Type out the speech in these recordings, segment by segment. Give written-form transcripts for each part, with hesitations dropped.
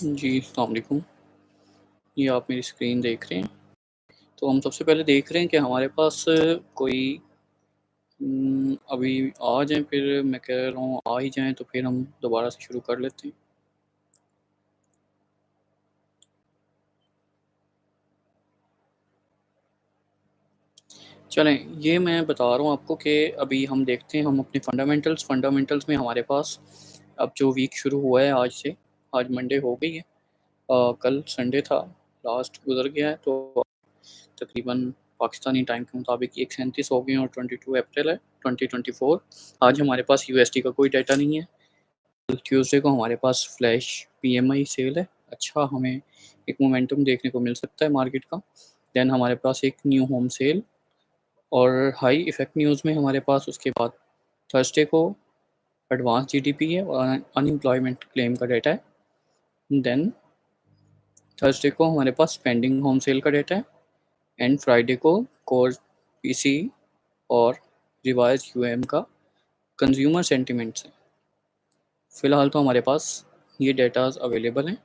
जी, अस्सलाम वालेकुम। ये आप मेरी स्क्रीन देख रहे हैं। तो हम सबसे पहले देख रहे हैं कि हमारे पास कोई अभी आ जाएँ, फिर मैं कह रहा हूँ आ ही जाएँ तो फिर हम दोबारा से शुरू कर लेते हैं। चलें, ये मैं बता रहा हूँ आपको कि अभी हम देखते हैं, हम अपने फंडामेंटल्स में हमारे पास अब जो वीक शुरू हुआ है आज से, आज मंडे हो गई है। कल संडे था, लास्ट गुज़र गया है, तो तकरीबन पाकिस्तानी टाइम के मुताबिक 1:37 हो गए हैं और 22 अप्रैल है 2024। आज हमारे पास यूएसडी का कोई डाटा नहीं है। ट्यूसडे को हमारे पास फ्लैश पीएमआई सेल है। अच्छा, हमें एक मोमेंटम देखने को मिल सकता है मार्केट का। देन हमारे पास एक न्यू होम सेल और हाई इफ़ेक्ट न्यूज़ में हमारे पास उसके बाद थर्सडे को एडवांस जीडीपी है और अनएम्प्लॉयमेंट क्लेम का डाटा है। देन थर्सडे को हमारे पास पेंडिंग होम सेल का डाटा है एंड फ्राइडे को कोर पीसी और रिवाइज यूएम का कंज्यूमर सेंटिमेंट्स है। फ़िलहाल तो हमारे पास ये डेटाज़ अवेलेबल हैं।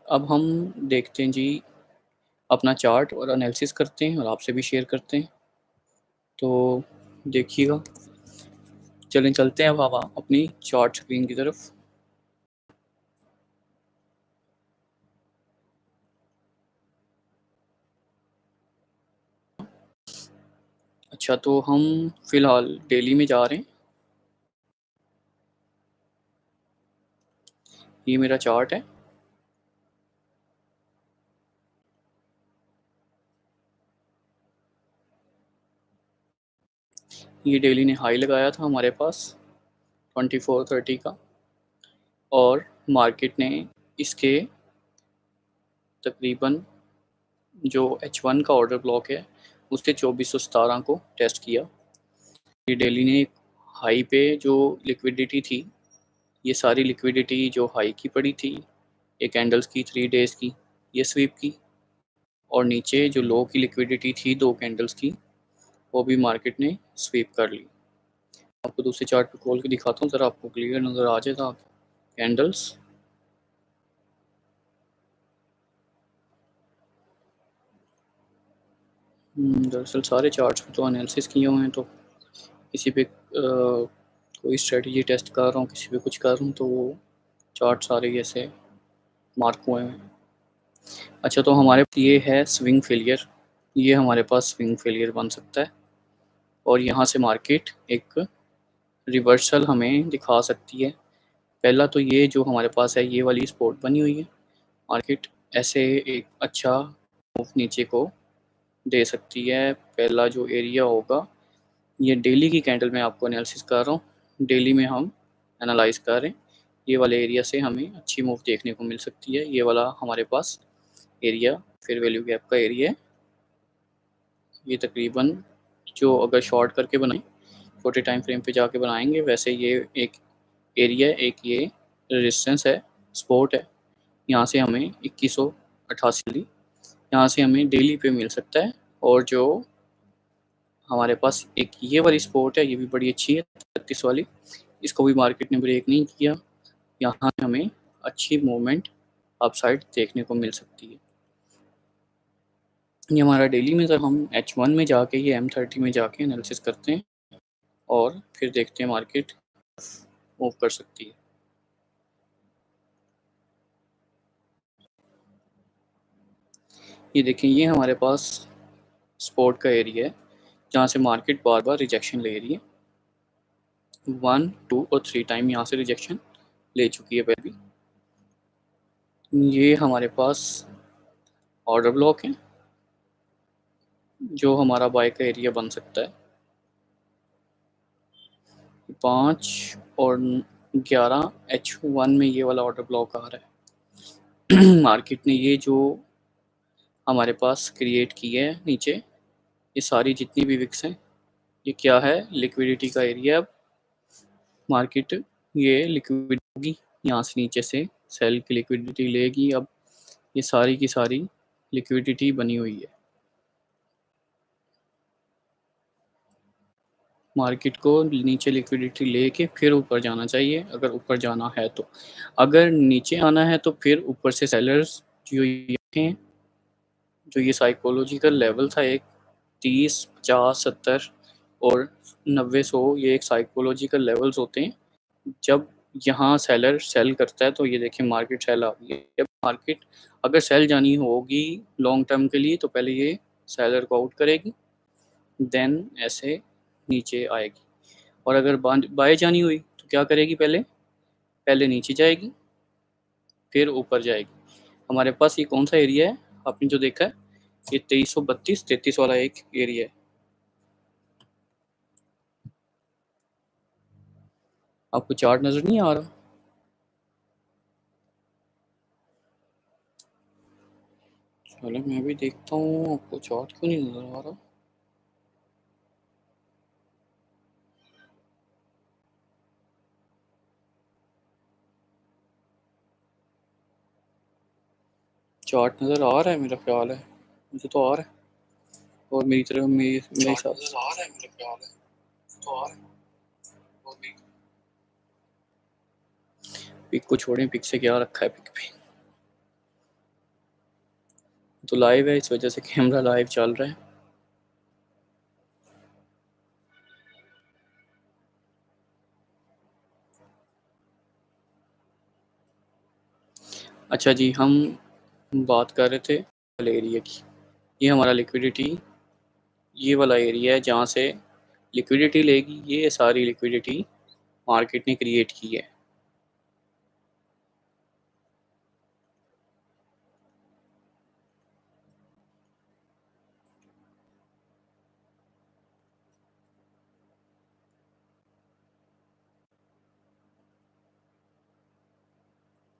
अब हम देखते हैं जी, अपना चार्ट और एनालिसिस करते हैं और आपसे भी शेयर करते हैं। तो देखिएगा, चलें चलते हैं अब हम अपनी चार्ट स्क्रीन की तरफ। अच्छा, तो हम फ़िलहाल डेली में जा रहे हैं। ये मेरा चार्ट है। ये डेली ने हाई लगाया था हमारे पास 2430 का और मार्केट ने इसके तकरीबन जो H1 का ऑर्डर ब्लॉक है उसके 2417 को टेस्ट किया। ये डेली ने हाई पे जो लिक्विडिटी थी, ये सारी लिक्विडिटी जो हाई की पड़ी थी, ये कैंडल्स की 3 डेज़ की, ये स्वीप की और नीचे जो लो की लिक्विडिटी थी 2 कैंडल्स की, वो भी मार्केट ने स्वीप कर ली। आपको दूसरे चार्ट पे खोल के दिखाता हूँ, ज़रा आपको क्लियर नज़र आ जाएगा कैंडल्स। दरअसल सारे चार्ट्स पे तो एनालिसिस किए हुए हैं, तो किसी पे कोई स्ट्रेटजी टेस्ट कर रहा हूँ, किसी पे कुछ कर रहा हूँ, तो वो चार्ट सारे ऐसे मार्क हुए हैं। अच्छा, तो हमारे ये है स्विंग फेलियर, ये हमारे पास स्विंग फेलियर बन सकता है और यहाँ से मार्केट एक रिवर्सल हमें दिखा सकती है। पहला तो ये जो हमारे पास है, ये वाली सपोर्ट बनी हुई है, मार्केट ऐसे एक अच्छा मूव नीचे को दे सकती है। पहला जो एरिया होगा, ये डेली की कैंडल में आपको एनालिसिस कर रहा हूँ, डेली में हम एनालाइज कर रहे हैं। ये वाले एरिया से हमें अच्छी मूव देखने को मिल सकती है। ये वाला हमारे पास एरिया फेयर वैल्यू गैप का एरिया है। ये तकरीबन जो अगर शॉर्ट करके बनाएं, छोटे टाइम फ्रेम पे जाके बनाएंगे, वैसे ये एक एरिया है, एक ये रेजिस्टेंस है, सपोर्ट है। यहाँ से हमें 2188 यहाँ से हमें डेली पे मिल सकता है। और जो हमारे पास एक ये वाली सपोर्ट है, ये भी बड़ी अच्छी है 33 वाली, इसको भी मार्केट ने ब्रेक नहीं किया। यहाँ हमें अच्छी मूवमेंट अपसाइड देखने को मिल सकती है। ये हमारा डेली में, जब हम H1 में जाके ये M30 में जाके एनालिसिस करते हैं और फिर देखते हैं मार्केट मूव कर सकती है। ये देखें, ये हमारे पास सपोर्ट का एरिया है जहाँ से मार्केट बार बार रिजेक्शन ले रही है। 1, 2 और 3 टाइम यहाँ से रिजेक्शन ले चुकी है पहले भी। ये हमारे पास ऑर्डर ब्लॉक है जो हमारा बाय का एरिया बन सकता है। 5 और 11 H1 में ये वाला ऑर्डर ब्लॉक आ रहा है। मार्केट ने ये जो हमारे पास क्रिएट की है नीचे, ये सारी जितनी भी विक्स हैं, ये क्या है, लिक्विडिटी का एरिया। अब मार्केट ये लिक्विड होगी, यहाँ से नीचे से सेल की लिक्विडिटी लेगी। अब ये सारी की सारी लिक्विडिटी बनी हुई है। मार्केट को नीचे लिक्विडिटी लेके फिर ऊपर जाना चाहिए, अगर ऊपर जाना है तो। अगर नीचे आना है तो फिर ऊपर से सेलर्स जो ये हैं, जो ये साइकोलॉजिकल लेवल था एक 30, 50, 70 और 90, 100, ये एक साइकोलॉजिकल लेवल्स होते हैं। जब यहाँ सेलर सेल करता है तो ये देखिए मार्केट सेल आ गई है। जब मार्केट अगर सेल जानी होगी लॉन्ग टर्म के लिए तो पहले ये सेलर को आउट करेगी, देन ऐसे नीचे आएगी। और अगर बाय जानी हुई तो क्या करेगी, पहले पहले नीचे जाएगी फिर ऊपर जाएगी। हमारे पास ये कौन सा एरिया है आपने जो देखा है, ये 2332, 33 वाला एक एरिया है। आपको चार्ट नजर नहीं आ रहा? चलो मैं भी देखता हूँ, आपको चार्ट क्यों नहीं नजर आ रहा। चार्ट नजर आ रहा है, मेरा ख्याल है, मुझे तो आ रहा है। और मेरी तरफ मेरे हिसाब से आ रहा है, मेरा ख्याल है, तो आ रहा है। और पिक को छोड़ें, पिक से क्या रखा है, पिक पे तो लाइव है, इस वजह से कैमरा लाइव चल रहा है। अच्छा जी, हम बात कर रहे थे वाले एरिया की। ये हमारा लिक्विडिटी, ये वाला एरिया है जहाँ से लिक्विडिटी लेगी, ये सारी लिक्विडिटी मार्केट ने क्रिएट की है।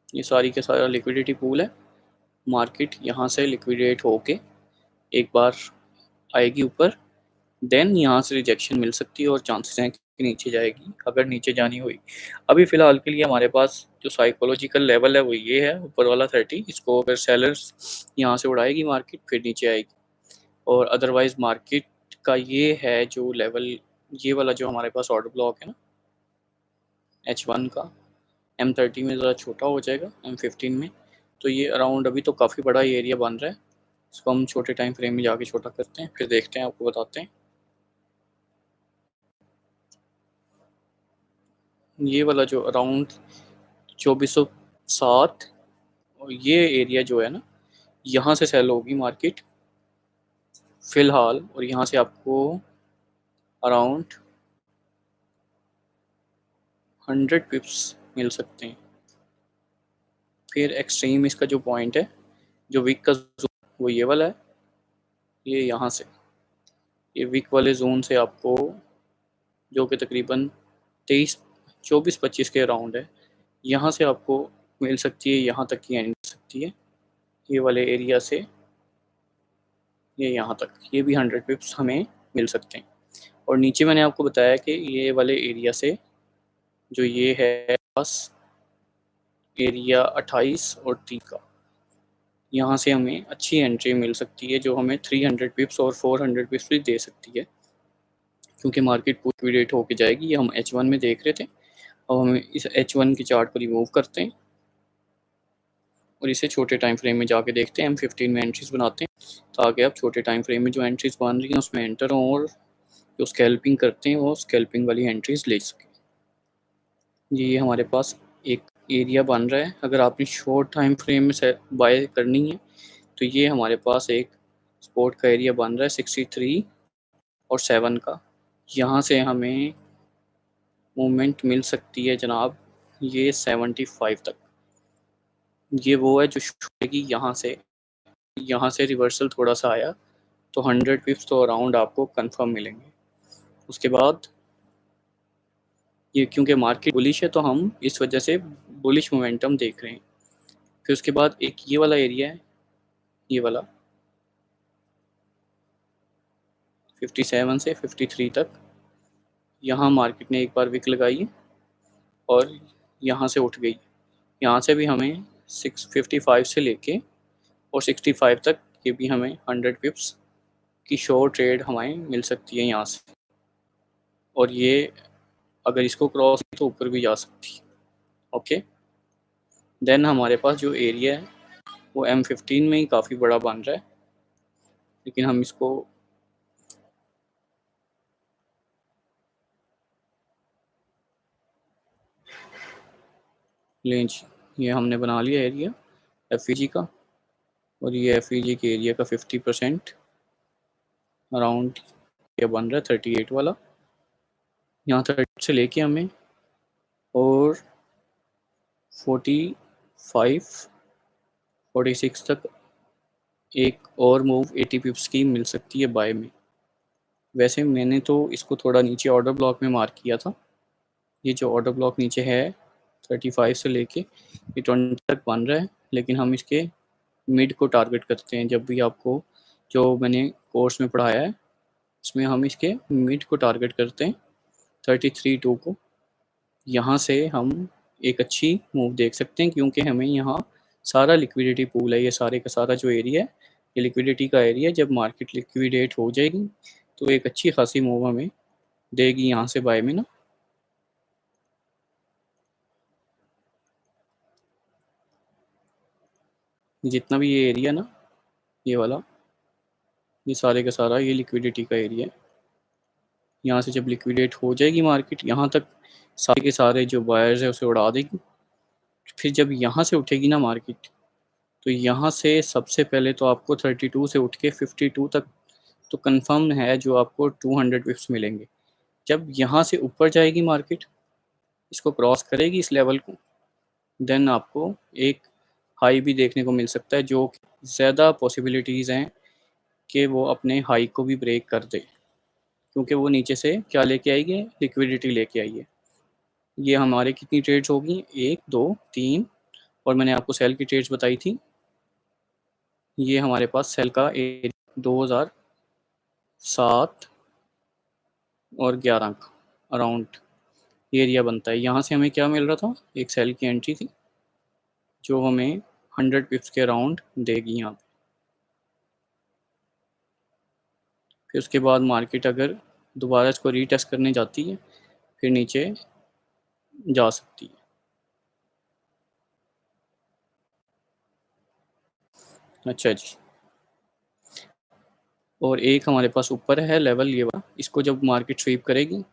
ये सारी के सारा लिक्विडिटी पूल है। मार्केट यहाँ से लिक्विडेट होके एक बार आएगी ऊपर, देन यहाँ से रिजेक्शन मिल सकती है और चांसेस हैं कि नीचे जाएगी अगर नीचे जानी हुई। अभी फ़िलहाल के लिए हमारे पास जो साइकोलॉजिकल लेवल है वो ये है, ऊपर वाला 30। इसको अगर सेलर्स यहाँ से उड़ाएगी मार्केट फिर नीचे आएगी। और अदरवाइज़ मार्केट का ये है जो लेवल, ये वाला जो हमारे पास ऑर्डर ब्लॉक है ना H1 का, M30 में ज़रा छोटा हो जाएगा, M15 में। तो ये अराउंड अभी तो काफ़ी बड़ा एरिया बन रहा है। इसको हम छोटे टाइम फ्रेम में जाके छोटा करते हैं, फिर देखते हैं, आपको बताते हैं। ये वाला जो अराउंड 2407 और ये एरिया जो है ना, यहाँ से सेल होगी मार्केट फ़िलहाल, और यहाँ से आपको अराउंड 100 पिप्स मिल सकते हैं। फिर एक्सट्रीम इसका जो पॉइंट है, जो वीक का जोन, वो ये वाला है। ये यहाँ से, ये वीक वाले जोन से आपको, जो कि तकरीबन 23, 24, 25 के अराउंड है, यहाँ से आपको मिल सकती है, यहाँ तक की एंड मिल सकती है। ये वाले एरिया से ये यहाँ तक, ये भी 100 पिप्स हमें मिल सकते हैं। और नीचे मैंने आपको बताया कि ये वाले एरिया से, जो ये है बस एरिया 28 और 30 का, यहाँ से हमें अच्छी एंट्री मिल सकती है, जो हमें 300 पिप्स और 400 पिप्स भी दे सकती है, क्योंकि मार्केट पूरी लिक्विडेट होके जाएगी। ये हम H1 में देख रहे थे। अब हम इस H1 के चार्ट को रिमूव करते हैं और इसे छोटे टाइम फ्रेम में जाके देखते हैं। M15 में एंट्रीज बनाते हैं ताकि आप छोटे टाइम फ्रेम में जो एंट्रीज बन रही हैं उसमें एंटर हों, और जो स्कैल्पिंग करते हैं वो स्कैल्पिंग वाली एंट्रीज ले सकें। ये हमारे पास एक एरिया बन रहा है। अगर आपने शॉर्ट टाइम फ्रेम में बाय करनी है तो ये हमारे पास एक सपोर्ट का एरिया बन रहा है 63 और 7 का। यहाँ से हमें मूवमेंट मिल सकती है जनाब, ये 75 तक। ये वो है जो छूटेगी यहाँ से रिवर्सल थोड़ा सा आया तो 100 पिप्स तो अराउंड आपको कंफर्म मिलेंगे। उसके बाद ये, क्योंकि मार्केट बुलिश है तो हम इस वजह से बुलिश मोमेंटम देख रहे हैं। फिर उसके बाद एक ये वाला एरिया है, ये वाला 57 से 53 तक, यहाँ मार्केट ने एक बार विक लगाई और यहाँ से उठ गई। यहाँ से भी हमें 655 से लेके और 65 तक, ये भी हमें 100 पिप्स की शॉर्ट ट्रेड हमें मिल सकती है यहाँ से। और ये अगर इसको क्रॉस तो ऊपर भी जा सकती है। ओके, देन हमारे पास जो एरिया है वो M15 में ही काफ़ी बड़ा बन रहा है, लेकिन हम इसको लेंज, ये हमने बना लिया एरिया एफ का, और ये एफ के एरिया का 50% अराउंड ये बन रहा है 38 वाला। यहाँ 30 से लेके हमें और 45 46 तक एक और मूव 80 पिप्स की मिल सकती है बाय में। वैसे मैंने तो इसको थोड़ा नीचे ऑर्डर ब्लॉक में मार्क किया था। ये जो ऑर्डर ब्लॉक नीचे है 35 से लेके ये 20 तक बन रहा है, लेकिन हम इसके मिड को टारगेट करते हैं। जब भी आपको जो मैंने कोर्स में पढ़ाया है उसमें हम इसके मिड को टारगेट करते हैं 33.2 को। यहाँ से हम एक अच्छी मूव देख सकते हैं, क्योंकि हमें यहाँ सारा लिक्विडिटी पूल है, ये सारे का सारा जो एरिया है ये लिक्विडिटी का एरिया। जब मार्केट लिक्विडेट हो जाएगी तो एक अच्छी खासी मूव हमें देगी यहाँ से बाय में ना। जितना भी ये एरिया ना, ये वाला, ये सारे का सारा ये लिक्विडिटी का एरिया है। यहाँ से जब लिक्विडेट हो जाएगी मार्केट, यहाँ तक सारे के सारे जो बायर्स है उसे उड़ा देगी। फिर जब यहाँ से उठेगी ना मार्केट, तो यहाँ से सबसे पहले तो आपको 32 से उठ के 52 तक तो कंफर्म है जो आपको 200 पिप्स मिलेंगे। जब यहाँ से ऊपर जाएगी मार्केट, इसको क्रॉस करेगी इस लेवल को, देन आपको एक हाई भी देखने को मिल सकता है, जो ज़्यादा पॉसिबिलिटीज़ हैं कि वो अपने हाई को भी ब्रेक कर दे, क्योंकि वो नीचे से क्या लेके आएगी, लिक्विडिटी लेके आई है। ये हमारे कितनी ट्रेड्स होगी, 1 2 3, और मैंने आपको सेल की ट्रेड्स बताई थी। ये हमारे पास सेल का 2007 और 11 का अराउंड एरिया बनता है। यहाँ से हमें क्या मिल रहा था, एक सेल की एंट्री थी जो हमें 100 पिप्स के अराउंड देगी यहाँ पे। फिर उसके बाद मार्केट अगर दोबारा इसको रीटेस्ट करने जाती है फिर नीचे जा सकती है। अच्छा जी, और एक हमारे पास ऊपर है लेवल ये वाला, इसको जब मार्केट स्वीप करेगी तो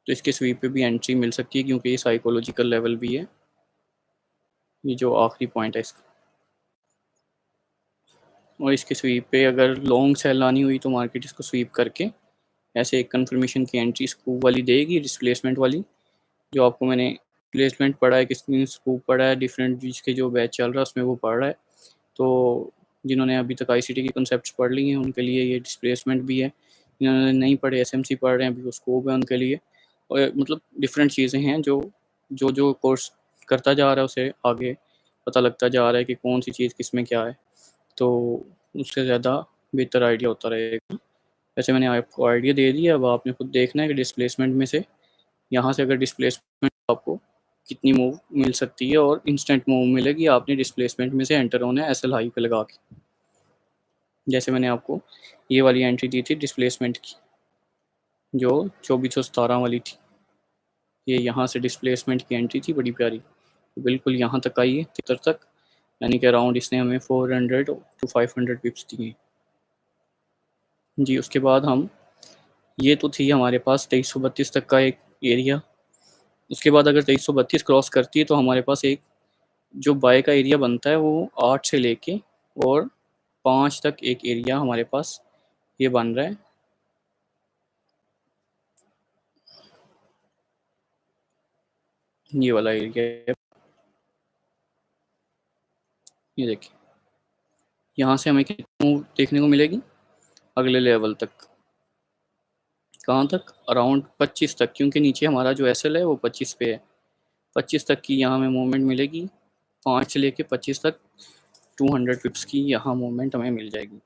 इसके स्वीप पे भी एंट्री मिल सकती है, क्योंकि ये साइकोलॉजिकल लेवल भी है। ये जो आखिरी पॉइंट है इसका, और इसके स्वीप पे अगर लॉन्ग सेल आनी हुई तो मार्केट इसको स्वीप करके ऐसे एक कंफर्मेशन की एंट्री स्कूप वाली देगी, डिस्प्लेसमेंट वाली, जो आपको मैंने प्लेसमेंट पढ़ा है, किसने स्कूप पढ़ा है, डिफरेंट जिसके जो बैच चल रहा है उसमें वो पढ़ रहा है। तो जिन्होंने अभी तक आईसीटी के कॉन्सेप्ट्स पढ़ लिए हैं उनके लिए ये डिस्प्लेसमेंट भी है, जिन्होंने नहीं पढ़े एसएमसी पढ़ रहे हैं अभी वो स्कोप है उनके लिए। और मतलब डिफरेंट चीज़ें हैं जो जो जो कोर्स करता जा रहा है उसे आगे पता लगता जा रहा है कि कौन सी चीज़ किस में क्या है, तो उससे ज़्यादा बेहतर आइडिया होता रहेगा। वैसे मैंने आपको आइडिया दे दिया, अब आपने खुद देखना है कि डिस्प्लेसमेंट में से यहाँ से अगर डिस्प्लेसमेंट आपको कितनी मूव मिल सकती है, और इंस्टेंट मूव मिलेगी, आपने डिस्प्लेसमेंट में से एंटर होना है एसएल हाई पे लगा के। जैसे मैंने आपको ये वाली एंट्री दी थी डिस्प्लेसमेंट की जो 2417 वाली थी, ये यहाँ से डिस्प्लेसमेंट की एंट्री थी बड़ी प्यारी, तो बिल्कुल यहाँ तक आई है 73 तक, यानी कि अराउंड इसने हमें 400 टू 500 पिप्स दिए जी। उसके बाद हम, ये तो थी हमारे पास 2332 तक का एक एरिया। उसके बाद अगर 2332 क्रॉस करती है तो हमारे पास एक जो बाय का एरिया बनता है वो 8 से लेके और 5 तक एक एरिया हमारे पास ये बन रहा है। ये वाला एरिया है, ये देखिए, यहाँ से हमें कितनी मूव देखने को मिलेगी अगले लेवल तक, कहाँ तक, अराउंड 25 तक, क्योंकि नीचे हमारा जो एसएल है वो 25 पे है। 25 तक की यहाँ हमें मूवमेंट मिलेगी, 5 से लेके 25 तक 200 पिप्स की यहाँ मूवमेंट हमें मिल जाएगी।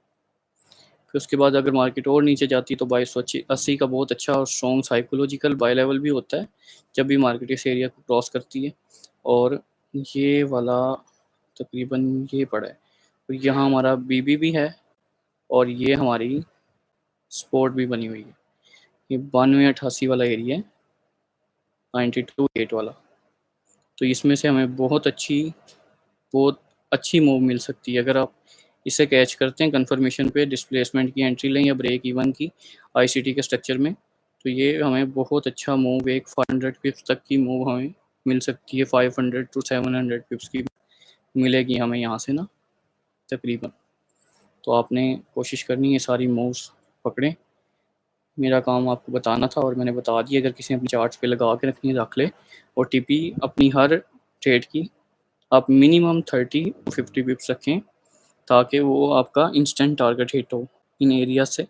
फिर उसके बाद अगर मार्केट और नीचे जाती है तो 2280 का बहुत अच्छा और स्ट्रॉन्ग साइकोलॉजिकल बाय लेवल भी होता है जब भी मार्केट इस एरिया को क्रॉस करती है। और ये वाला तकरीबन ये पड़ा है, तो यहाँ हमारा बीबी भी है और ये हमारी स्पोर्ट भी बनी हुई है। ये 9288 वाला एरिया है, 92.8 वाला। तो इसमें से हमें बहुत अच्छी मूव मिल सकती है अगर आप इसे कैच करते हैं कंफर्मेशन पे, डिस्प्लेसमेंट की एंट्री लें या ब्रेक इवन की आईसीटी के स्ट्रक्चर में, तो ये हमें बहुत अच्छा मूव, एक 500 पिप्स तक की मूव हमें मिल सकती है। 500 टू 700 पिप्स की मिलेगी हमें यहाँ से ना तकरीबन। तो आपने कोशिश करनी है सारी मूव्स पकड़ें। मेरा काम आपको बताना था और मैंने बता दिया। अगर किसी ने अपने चार्ट्स पे लगा के रखनी है रख ले। और टीपी अपनी हर ट्रेड की आप मिनिमम 30 टू 50 पिप्स रखें ताकि वो आपका इंस्टेंट टारगेट हिट हो इन एरिया से।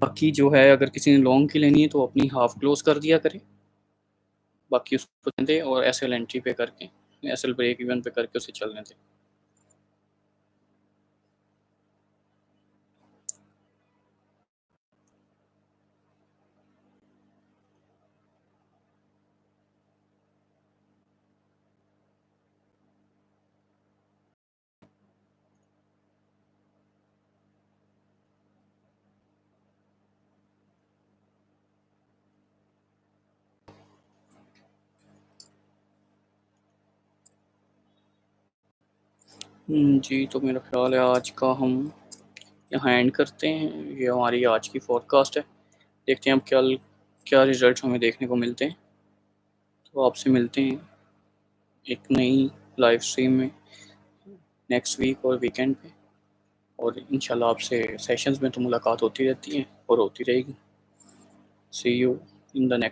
बाकी जो है अगर किसी ने लॉन्ग की लेनी है तो अपनी हाफ क्लोज कर दिया करें, बाकी उसको दें और एसएल एंट्री पे करके, एसएल ब्रेक इवन पे करके उसे चलने दें। जी, तो मेरा ख्याल है आज का हम यहाँ एंड करते हैं। ये हमारी आज की फोरकास्ट है। देखते हैं अब क्या रिजल्ट हमें देखने को मिलते हैं। तो आपसे मिलते हैं एक नई लाइव स्ट्रीम में नेक्स्ट वीक और वीकेंड पे, और इंशाल्लाह आपसे सेशंस में तो मुलाकात होती रहती है और होती रहेगी। सी यू इन द नेक्स्ट।